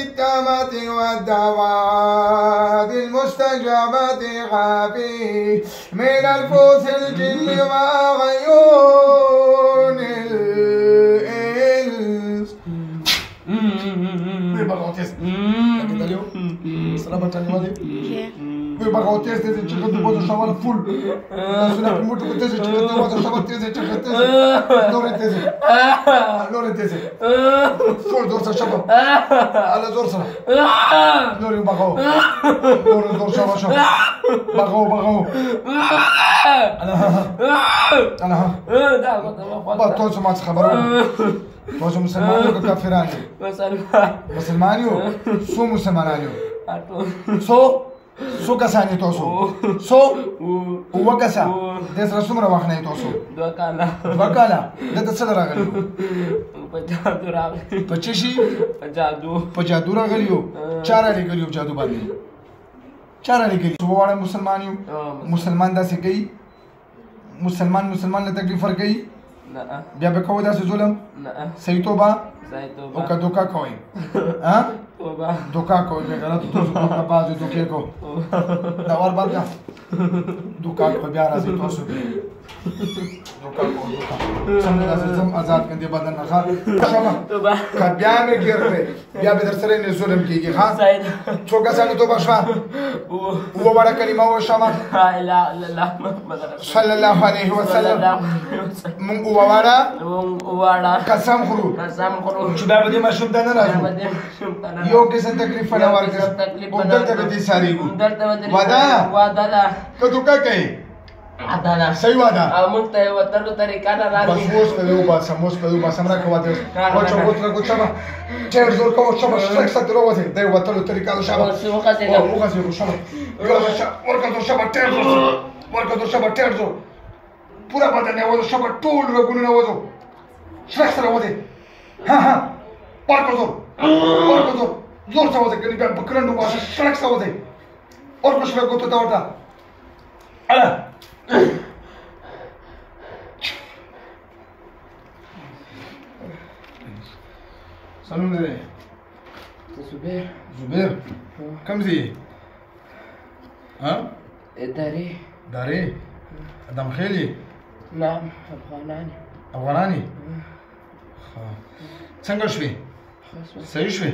التامات والدعوات المستجابات حافي من الفوس الجن وعيون الإنس. بغوتيز تيزي تشغل دوبوزو شوال فول سنا بموتو تيزي تشغل دوبوزو شوال تيزي تشغل تيزي لوري تيزي فول دورسا شباب على دورسا لوري بغو لوري دور شباب شباب بغو انا بطوش ما تخبروا توش مسلمانيو كافرانيو مسلمانيو سو مسلمانيو سو کسانی تاسو سو اوه کسا د سره څومره وخت نه تاسو دوه کاله دلته څه راغلی په جادو راغلی په څه شي په جادو راغلی یو چا راغلی یو جادو باندې چا راغلی څو واړه مسلمان یو مسلمان داسې کوي مسلمان له تکلیف ورکوي بیا به کوو داسې ظلم صحیح توبه او که دوکه کوئ دوکه کوئ بیا غلط تاسو دوکه بازو دوکې کو دا ور برګه دوکه کوئ بیا راځي تاسو دوکه کو څنګه داسې ځم آزاد کندې بدن نه ښه که بیا مې ګیر کړې بیا به در سره نه ظلم کېږي ښه څو کسانو توبه شوه اووه واړه کلمه وشوه صلی الله علیه وسلم مونږ اووه واړه قسم خورو چې بیا به دې ماشوم ته نه راځو یو قسم تکلیف نه ورکړو همدلته به دې سارېږو وعده که دوکه کوې صحیح وعده موږ ته یې وتلو طریقه نه راځي بس اوس به دې وباسم راکړه واده اوس شابه ډېر زور کوه شابه شرک ساتلو وځې د وتلو طریقه ده شابه وخځېږو شابه ورکړه شابه ډېر زور ورکړه شابه ډېر زور پوره بدن یې وځو شابه ټول رګونه وځو شرک سره وځې ها ورکړه زور زور سره وځې کني بیا په کرنډو باشه شرک سره وځې ورکړه شابه ګوتو ته ورته اله سلام دې زبير كم زي ها داري ادم خيلي نعم افغاناني څنګه شوي صحیح شوي